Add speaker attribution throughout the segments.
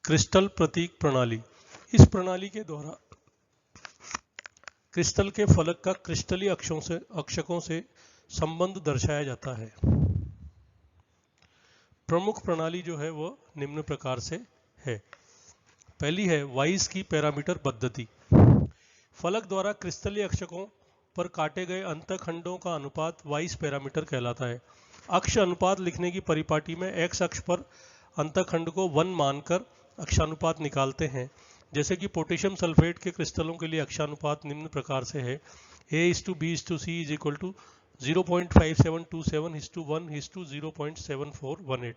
Speaker 1: Crystal प्रतीक प्रणाली। इस प्रणाली के द्वारा क्रिस्टल के फलक का क्रिस्टलीय अक्षकों से संबंध दर्शाया जाता है। प्रमुख प्रणाली जो है वो निम्न प्रकार से है। पहली है वाइस की पैरामीटर पद्धति। फलक द्वारा क्रिस्टलीय अक्षकों पर काटे गए अंतखंडों का अनुपात वाइस पैरामीटर कहलाता है। अक्ष अनुपात लिखने की परिपाटी में एक्स अक्ष पर अंतखंड को 1 मानकर अक्षानुपात निकालते हैं। जैसे कि पोटेशियम सल्फेट के क्रिस्टलों के लिए अक्षानुपात निम्न प्रकार से है A/B/C is equal to 0.5727:1:0.7418।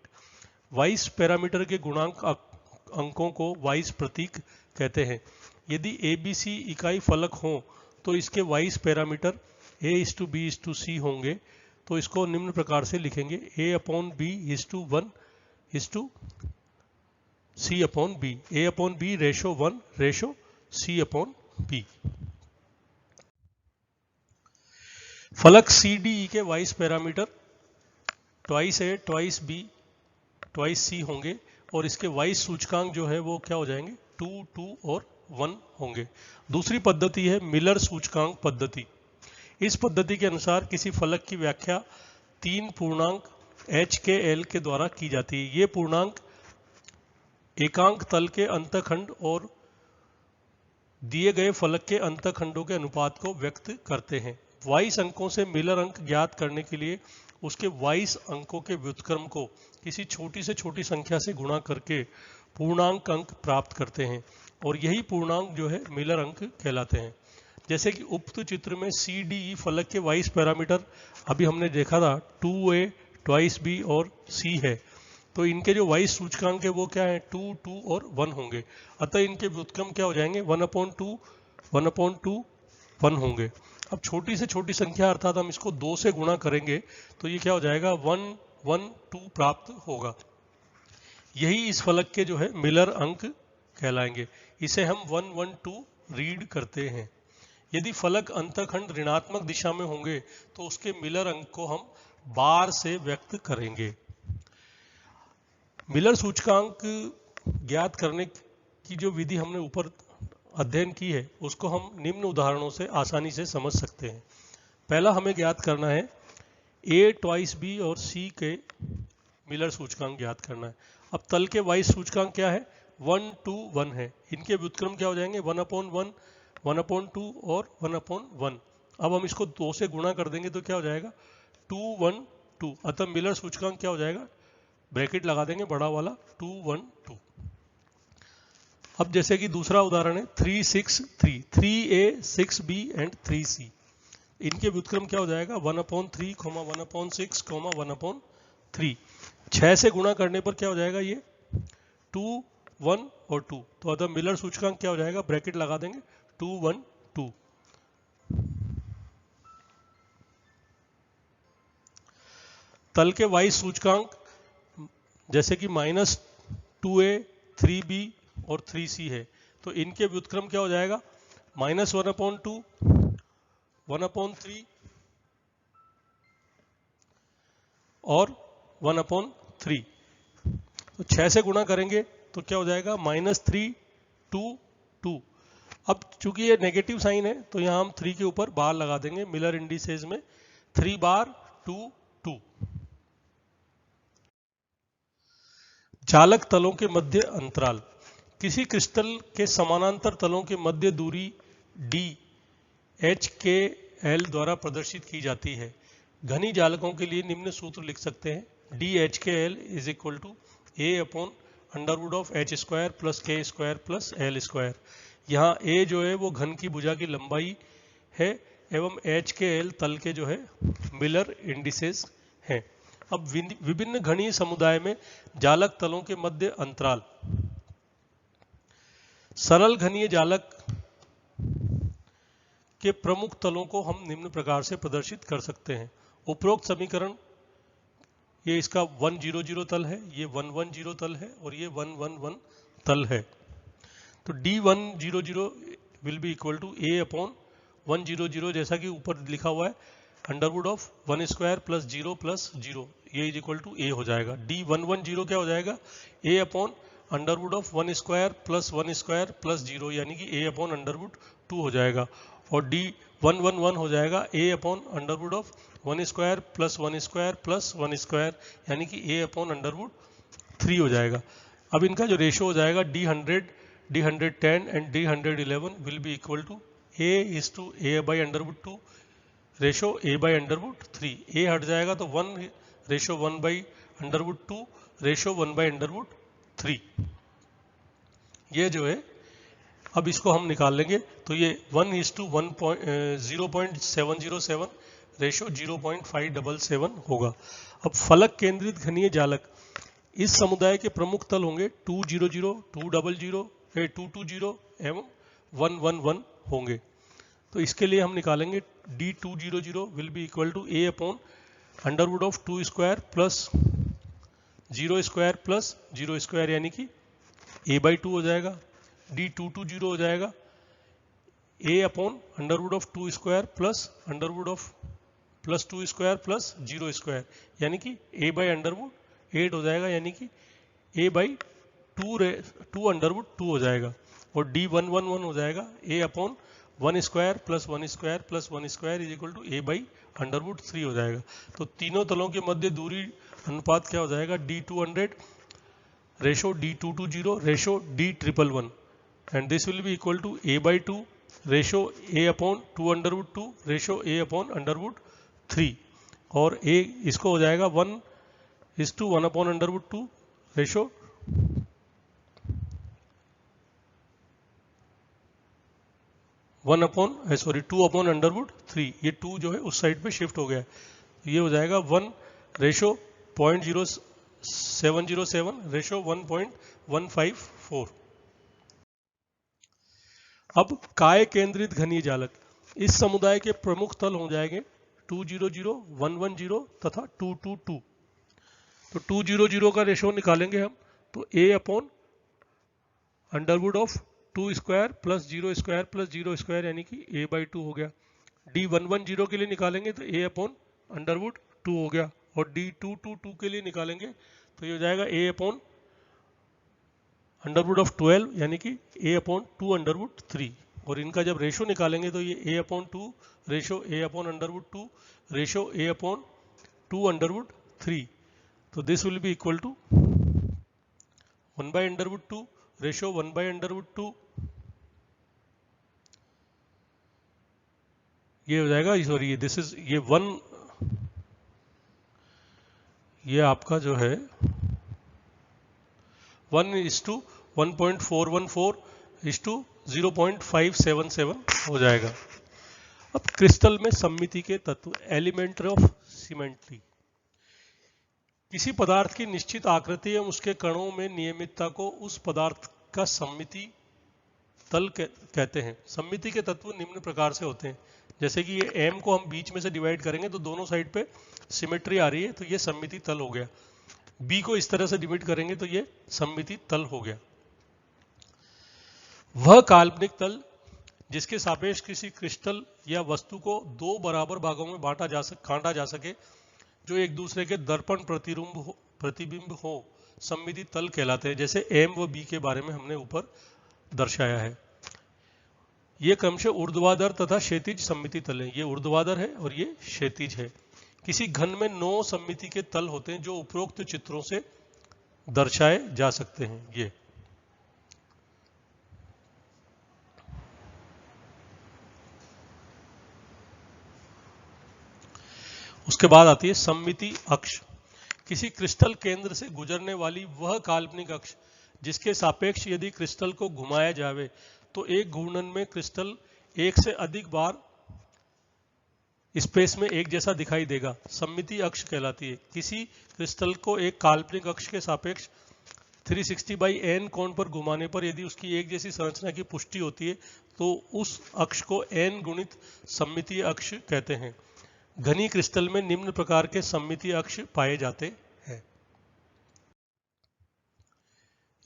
Speaker 1: Weiss parameter के गुणांक अंकों को वाइस प्रतीक कहते हैं। यदि ABC इकाई फलक हो तो इसके वाइस पैरामीटर A/B/C होंगे, तो इसको निम्न प्रकार से लिखेंगे A/B/1:C/B, A/B/1:C/B। फलक CDE के vice parameter 2A, 2B, 2C होंगे और इसके वाइस सूचकांक जो है वो क्या हो जाएंगे 2, 2 और 1 होंगे। दूसरी पद्धति है मिलर सूचकांक पद्धति। इस पद्धति के अनुसार किसी फलक की व्याख्या 3 पूर्णांक H के L के द्वारा की जाती है। ये पूर्णांक एकांक तल के अंतखंड और दिए गए फलक के अंतखंडों के अनुपात को व्यक्त करते हैं। वाइस अंकों से मिलर अंक ज्ञात करने के लिए उसके वाइस अंकों के व्युत्क्रम को किसी छोटी से छोटी संख्या से गुणा करके पूर्णांक अंक प्राप्त करते हैं और यही पूर्णांक जो है मिलर अंक कहलाते हैं। जैसे कि उक्त चित्र में CDE फलक के वाइस पैरामीटर अभी हमने देखा था 2A, 2B और C है, तो इनके जो वाइस सूचकांक है वो क्या है 2, 2 और 1 होंगे। अतः इनके व्युत्क्रम क्या हो जाएंगे 1/2, 1/2, 1 होंगे। अब छोटी से छोटी संख्या अर्थात हम इसको 2 से गुणा करेंगे तो ये क्या हो जाएगा 1, 1, 2 प्राप्त होगा। यही इस फलक के जो है मिलर अंक कहलाएंगे। इसे हम 1, 1, 2 रीड करते हैं। यदि फलक अंतखंड ऋणात्मक दिशा में होंगे तो उसके मिलर अंक को हम बार से व्यक्त करेंगे। मिलर सूचकांक ज्ञात करने की जो विधि हमने ऊपर अध्ययन की है उसको हम निम्न उदाहरणों से आसानी से समझ सकते हैं। पहला हमें ज्ञात करना है A, 2B और C के मिलर सूचकांक ज्ञात करना है। अब तल के वाइस सूचकांक क्या है 1, 2, 1 है। इनके व्युत्क्रम क्या हो जाएंगे 1/1, 1/2 और 1/1। अब हम इसको 2 से गुणा कर देंगे तो क्या हो जाएगा 2, 1, 2। अतः मिलर सूचकांक क्या हो जाएगा, ब्रैकेट लगा देंगे बड़ा वाला 2, 1, 2। अब जैसे कि दूसरा उदाहरण है 3, 6, 3, 3A, 6B एंड 3C। इनके व्युत्क्रम क्या हो जाएगा 1/3, 1/6, 1/3। 6 से गुणा करने पर क्या हो जाएगा ये 2, 1 और 2। तो अतः मिलर सूचकांक क्या हो जाएगा, ब्रैकेट लगा देंगे 2, 1, 2। तल के वाइस सूचकांक जैसे कि -2A, 3B और 3C है, तो इनके व्युत्क्रम क्या हो जाएगा -1/2, 1/3 और 1/3। तो 6 से गुणा करेंगे तो क्या हो जाएगा -3, 2, 2। अब चूंकि ये नेगेटिव साइन है तो यहां हम 3 के ऊपर बार लगा देंगे मिलर इंडिसेस में 3 बार 2, 2। जालक तलों के मध्य अंतराल। किसी क्रिस्टल के समानांतर तलों के मध्य दूरी D H के L द्वारा प्रदर्शित की जाती है। घनी जालकों के लिए निम्न सूत्र लिख सकते हैं DH के L is equal to A/√H² + K² + L²। यहाँ A जो है वो घन की भुजा की लंबाई है एवं H के L तल के जो है मिलर इंडिसेस हैं। अब विभिन्न घनीय समुदाय में जालक तलों के मध्य अंतराल। सरल घनीय जालक के प्रमुख तलों को हम निम्न प्रकार से प्रदर्शित कर सकते हैं। उपरोक्त समीकरण, ये इसका 100 तल है, ये 110 तल है और ये 111 तल है। तो D100 will be equal to A/100, जैसा कि ऊपर लिखा हुआ है √1² + 0 + 0, ये इज इक्वल टू A हो जाएगा। D110 क्या हो जाएगा A/√1² √1 square plus 1 square plus 0 यानी कि a अपॉन √2 हो जाएगा। और d 1 हो जाएगा a upon √1 square plus 1 square plus 1 square यानी कि a अपॉन √3 हो जाएगा। अब इनका जो रेशो हो जाएगा d100, d110 and d111 will be equal to a by √2 ratio a by √3। a हट जाएगा तो 1 रेशो 1 बाई √2 रेशो 1 बाई √3। ये जो है अब इसको हम निकाल लेंगे तो ये 0.707 रेशो 0.577 होगा। अब फलक केंद्रित घनीय जालक इस समुदाय के प्रमुख तल होंगे 200, 200, 220 एवं 111 होंगे। तो इसके लिए हम निकालेंगे d200 will be equal to a upon √2 square plus 0 square plus 0 square यानी कि a बाई 2 हो जाएगा। d220 हो जाएगा a upon √2 square plus √2 square plus 0 square यानी कि a बाई √8 हो जाएगा यानी कि a बाई 2 हो जाएगा। और d111 हो जाएगा a upon 1 square plus 1 square plus 1 square is equal to a by √3 हो जाएगा। तो तीनों तलों के मध्य दूरी अनुपात क्या हो जाएगा d200 ratio d220 ratio d111 and this will be equal to a by 2 ratio a upon 2√2 ratio a upon √3 और a इसको हो जाएगा 1:1 अपॉन √2 रेशो 2 अपॉन √3। ये 2 जो है उस साइड पे शिफ्ट हो गया है। ये हो जाएगा 1 रेशो 0.0707 रेशो 1.154। अब काय केंद्रित घनीय जालक इस समुदाय के प्रमुख तल हो जाएंगे 200, 110 तथा 222। तो 200 का रेशो निकालेंगे हम तो a upon √2 square plus 0 square plus 0 square यानी कि a बाई 2 हो गया। d110 के लिए निकालेंगे तो a अपॉन √2 हो गया। और d222 के लिए निकालेंगे तो ये हो जाएगा a अपॉन √12 यानी कि a अपॉन 2√3। और इनका जब रेशो निकालेंगे तो ये a upon 2 ratio a upon √2 ratio a upon 2√3। तो this will be equal to 1 by √2 ratio 1 by √2। ये हो जाएगा सॉरी दिस इज ये 1 ये आपका जो है 1:1.414:0.577 हो जाएगा। अब क्रिस्टल में सममिति के तत्व एलिमेंट्री ऑफ सिमेट्री किसी पदार्थ की निश्चित आकृति एवं उसके कणों में नियमितता को उस पदार्थ का सममिति तल कहते हैं। सममिति के तत्व निम्न प्रकार से होते हैं जैसे कि ये m को हम बीच में से डिवाइड करेंगे तो दोनों साइड पे सिमेट्री आ रही है तो ये सममिति तल हो गया। b को इस तरह से डिवाइड करेंगे तो ये सममिति तल हो गया। वह काल्पनिक तल जिसके सापेक्ष किसी क्रिस्टल या वस्तु को दो बराबर भागों में काटा जा सके जो एक दूसरे के दर्पण प्रतिबिंब हो सममिति तल कहलाते हैं। जैसे m व b के बारे में हमने ऊपर दर्शाया है। ये क्रमशः ऊर्ध्वाधर तथा क्षैतिज सममिति तल है। ये ऊर्ध्वाधर है और ये क्षैतिज है। किसी घन में 9 सममिति के तल होते हैं जो उपरोक्त चित्रों से दर्शाए जा सकते हैं। ये उसके बाद आती है सममिति अक्ष। किसी क्रिस्टल केंद्र से गुजरने वाली वह काल्पनिक अक्ष जिसके सापेक्ष यदि क्रिस्टल को घुमाया जाए तो एक घूर्णन में क्रिस्टल एक से अधिक बार स्पेस में एक जैसा दिखाई देगा, सममिति अक्ष कहलाती है। किसी क्रिस्टल को एक काल्पनिक अक्ष के सापेक्ष 360/n कोण पर घुमाने पर यदि उसकी एक जैसी संरचना की पुष्टि होती है तो उस अक्ष को n गुणित सममितीय अक्ष कहते हैं। घनी क्रिस्टल में निम्न प्रकार के सममितीय अक्ष पाए जाते हैं।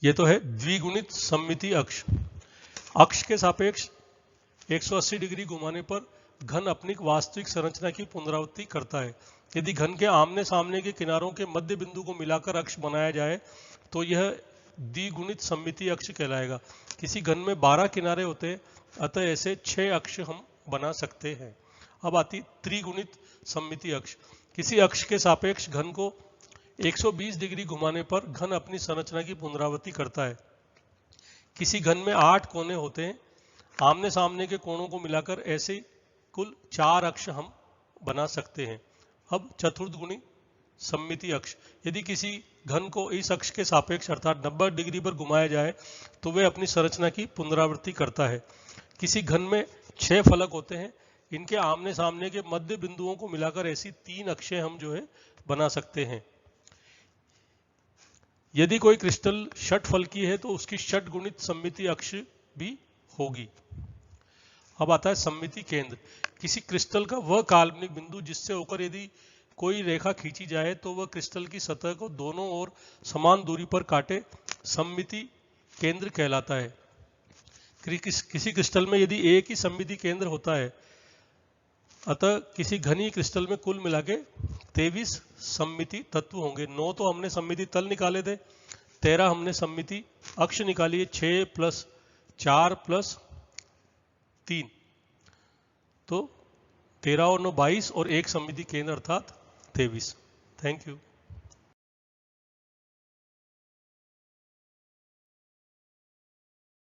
Speaker 1: यह तो है द्विगुणित सममितीय अक्ष। अक्ष के सापेक्ष 180 डिग्री घुमाने पर घन अपनी वास्तविक संरचना की पुनरावृत्ति करता है। यदि घन के आमने सामने के किनारों के मध्य बिंदु को मिलाकर अक्ष बनाया जाए तो यह द्विगुणित सममितीय अक्ष कहलाएगा। किसी घन में 12 किनारे होते हैं, अतः ऐसे 6 अक्ष हम बना सकते हैं। अब आती त्रिगुणित सममितीय अक्ष। किसी अक्ष के सापेक्ष घन को 120 डिग्री घुमाने पर घन अपनी संरचना की पुनरावृत्ति करता है। किसी घन में 8 कोने होते हैं, आमने सामने के कोणों को मिलाकर ऐसे कुल 4 अक्ष हम बना सकते हैं। अब चतुर्गुणी सममितीय अक्ष। यदि किसी घन को इस अक्ष के सापेक्ष अर्थात 90 डिग्री पर घुमाया जाए तो वह अपनी संरचना की पुनरावृत्ति करता है। किसी घन में 6 फलक होते हैं, इनके आमने सामने के मध्य बिंदुओं को मिलाकर ऐसी 3 अक्षें हम जो है बना सकते हैं। यदि कोई क्रिस्टल षटफलकी है तो उसकी षटगुणित सममितीय अक्ष भी होगी। अब आता है सममिति केंद्र। किसी क्रिस्टल का वह काल्पनिक बिंदु जिससे होकर यदि कोई रेखा खींची जाए तो वह क्रिस्टल की सतह को दोनों ओर समान दूरी पर काटे सममिति केंद्र कहलाता है। किसी क्रिस्टल में यदि एक ही सममिति केंद्र होता है, अतः किसी घनी क्रिस्टल में कुल मिला के 23 सममिति तत्व होंगे। 9 तो हमने सममिति तल निकाले थे, 13 हमने सममिति अक्ष निकाली है, 6 + 4 + 3 तो 13 और 9 22 और एक सममिति केंद्र अर्थात 23। Thank you.